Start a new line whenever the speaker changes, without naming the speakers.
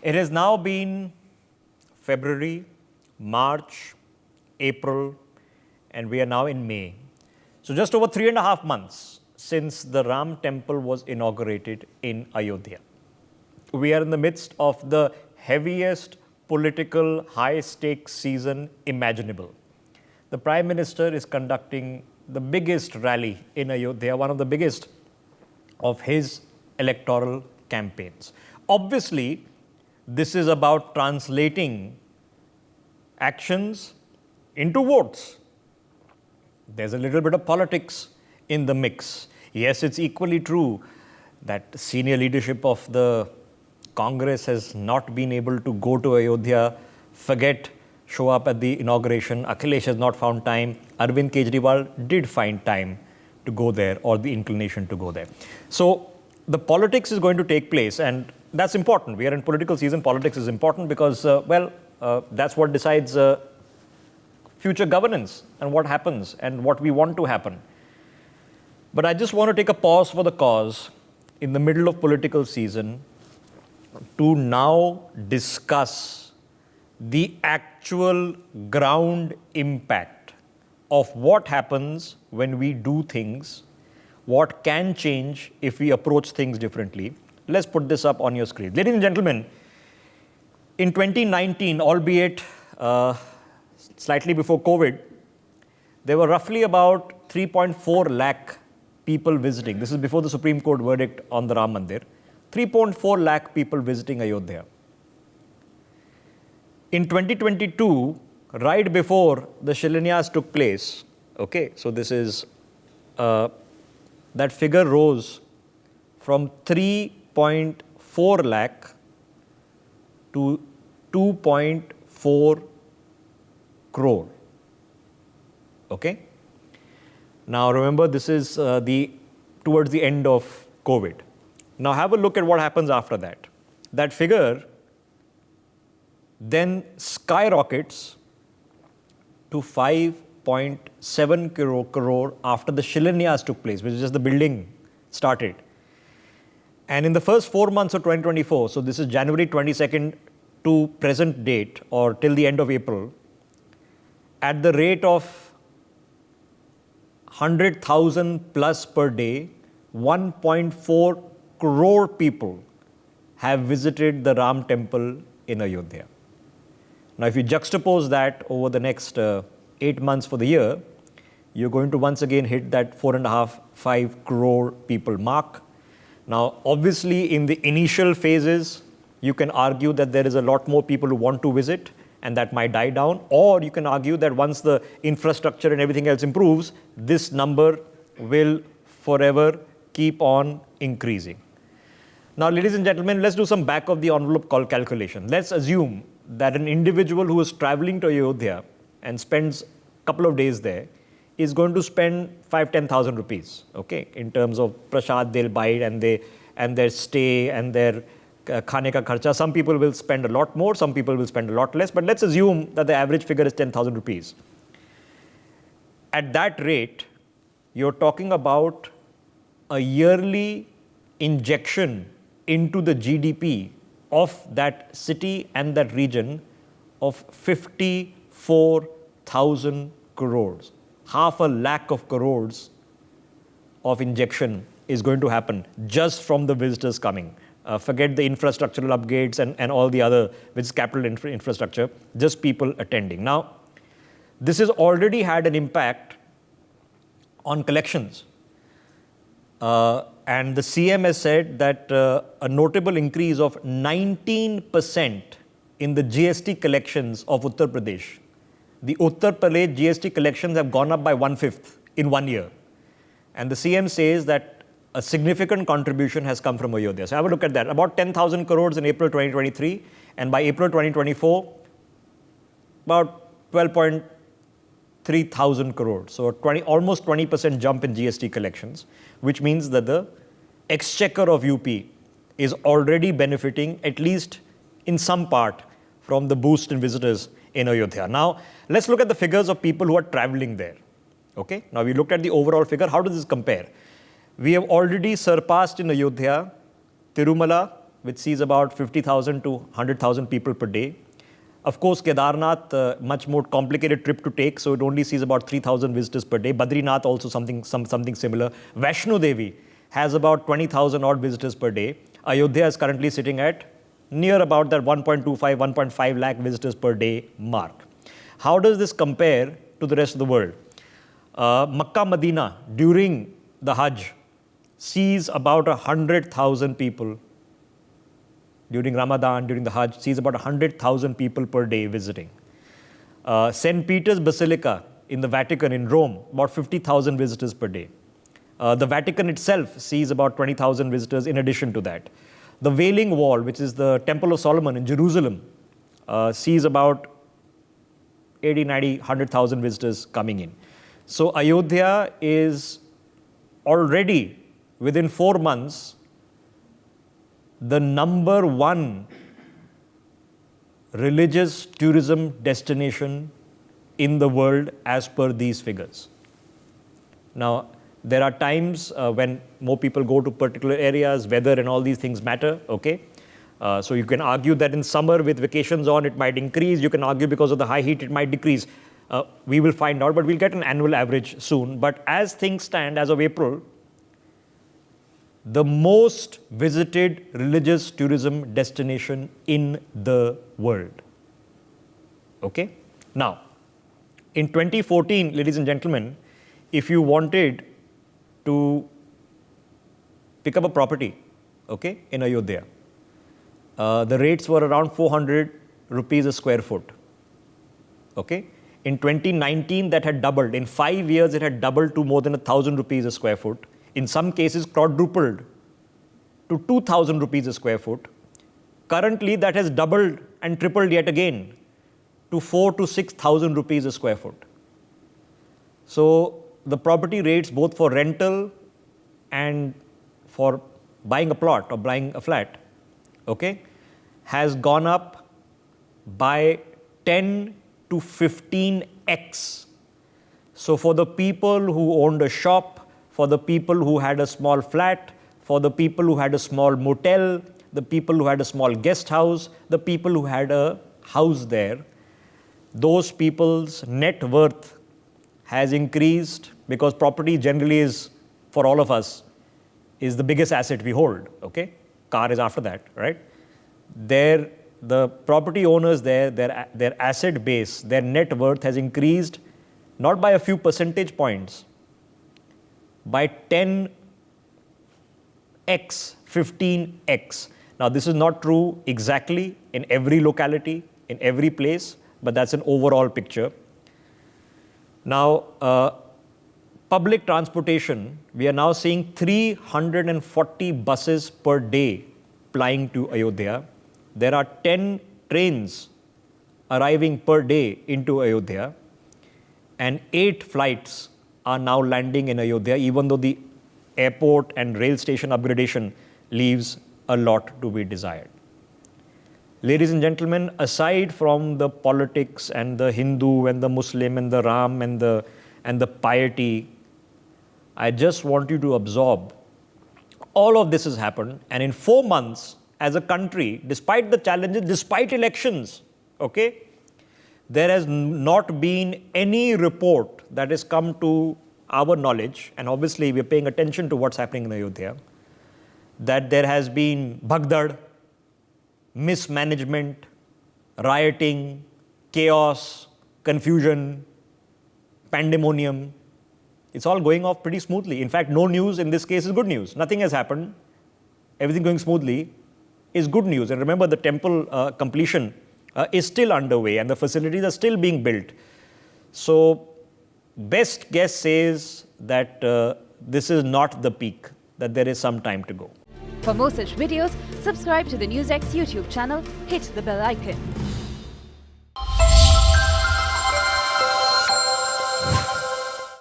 It has now been February, March, April, and we are now in May. So just over 3.5 months since the Ram temple was inaugurated in Ayodhya. We are in the midst of the heaviest political high-stakes season imaginable. The Prime Minister is conducting the biggest rally in Ayodhya, one of the biggest of his electoral campaigns. Obviously, this is about translating actions into votes. There's a little bit of politics in the mix. Yes, it's equally true that senior leadership of the Congress has not been able to go to Ayodhya, show up at the inauguration. Akhilesh has not found time. Arvind Kejriwal did find time to go there, or the inclination to go there. So the politics is going to take place, and that's important. We are in political season. Politics is important because, that's what decides future governance and what happens and what we want to happen. But I just want to take a pause for the cause in the middle of political season to now discuss the actual ground impact of what happens when we do things, what can change if we approach things differently. Let's put this up on your screen. Ladies and gentlemen, in 2019, albeit slightly before COVID, there were roughly about 3.4 lakh people visiting. This is before the Supreme Court verdict on the Ram Mandir. 3.4 lakh people visiting Ayodhya. In 2022, right before the Shilanyas took place, okay, so this is, that figure rose from 3.4 lakh to 2.4 crore. Okay? Now remember, this is towards the end of COVID. Now have a look at what happens after that. That figure then skyrockets to 5.7 crore after the Shilanyas took place, which is just the building started. And in the first 4 months of 2024, so this is January 22nd to present date, or till the end of April, at the rate of 100,000 plus per day, 1.4 crore people have visited the Ram temple in Ayodhya. Now, if you juxtapose that over the next 8 months for the year, you're going to once again hit that 4.5-5 crore people mark. Now, obviously, in the initial phases, you can argue that there is a lot more people who want to visit, and that might die down. Or you can argue that once the infrastructure and everything else improves, this number will forever keep on increasing. Now, ladies and gentlemen, let's do some back of the envelope calculation. Let's assume that an individual who is traveling to Ayodhya and spends a couple of days there is going to spend 5,000-10,000 rupees, okay, in terms of prasad they'll buy and their stay and their khane ka kharcha. Some people will spend a lot more, some people will spend a lot less, but let's assume that the average figure is 10,000 rupees. At that rate, you're talking about a yearly injection into the GDP of that city and that region of 54,000 crores. 500,000 crores of injection is going to happen just from the visitors coming. Forget the infrastructural upgrades and all the other, which is capital infrastructure, just people attending. Now, this has already had an impact on collections. And the CM has said that a notable increase of 19% in the GST collections of Uttar Pradesh. The Uttar Pradesh GST collections have gone up by 1/5 in 1 year. And the CM says that a significant contribution has come from Ayodhya. So have a look at that. About 10,000 crores in April 2023, and by April 2024, about 12.3 thousand crores. So almost 20% jump in GST collections, which means that the exchequer of UP is already benefiting, at least in some part, from the boost in visitors in Ayodhya. Now, let's look at the figures of people who are traveling there. Okay? Now, we looked at the overall figure. How does this compare? We have already surpassed in Ayodhya, Tirumala, which sees about 50,000 to 100,000 people per day. Of course, Kedarnath, much more complicated trip to take, so it only sees about 3,000 visitors per day. Badrinath also something similar. Vaishno Devi has about 20,000 odd visitors per day. Ayodhya is currently sitting at near about that 1.25, 1.5 lakh visitors per day mark. How does this compare to the rest of the world? Makkah, Medina during the Hajj sees about 100,000 people. During Ramadan, during the Hajj, sees about 100,000 people per day visiting. St. Peter's Basilica in the Vatican in Rome, about 50,000 visitors per day. The Vatican itself sees about 20,000 visitors in addition to that. The Wailing Wall, which is the Temple of Solomon in Jerusalem, sees about 80, 90, 100,000 visitors coming in. So Ayodhya is already, within 4 months, the number one religious tourism destination in the world as per these figures. Now, there are times when more people go to particular areas, weather and all these things matter, okay? So you can argue that in summer with vacations on, it might increase. You can argue because of the high heat, it might decrease. We will find out, but we'll get an annual average soon. But as things stand, as of April, the most visited religious tourism destination in the world. Okay? Now, in 2014, ladies and gentlemen, if you wanted to pick up a property, okay, in Ayodhya, the rates were around 400 rupees a square foot. Okay? In 2019, that had doubled. In 5 years, it had doubled to more than 1,000 rupees a square foot. In some cases, quadrupled to 2,000 rupees a square foot. Currently, that has doubled and tripled yet again to 4,000 to 6,000 rupees a square foot. So the property rates, both for rental and for buying a plot or buying a flat, okay, has gone up by 10 to 15x. So for the people who owned a shop, for the people who had a small flat, for the people who had a small motel, the people who had a small guest house, the people who had a house there, those people's net worth has increased, because property generally is, for all of us, is the biggest asset we hold, okay? Car is after that, right? The property owners there, their asset base, their net worth has increased not by a few percentage points, by 10x, 15x. Now, this is not true exactly in every locality, in every place, but that's an overall picture. Now, public transportation, we are now seeing 340 buses per day plying to Ayodhya. There are 10 trains arriving per day into Ayodhya, and 8 flights are now landing in Ayodhya, even though the airport and rail station upgradation leaves a lot to be desired. Ladies and gentlemen, aside from the politics and the Hindu and the Muslim and the Ram and the piety, I just want you to absorb all of this has happened, and in 4 months, as a country, despite the challenges, despite elections, okay, there has not been any report that has come to our knowledge, and obviously we're paying attention to what's happening in Ayodhya, that there has been bhagdad, mismanagement, rioting, chaos, confusion, pandemonium. It's all going off pretty smoothly. In fact, no news in this case is good news. Nothing has happened. Everything going smoothly is good news. And remember, the temple completion is still underway and the facilities are still being built. So, best guess says that this is not the peak, that there is some time to go.
For more such videos, subscribe to the NewsX YouTube channel, hit the bell icon.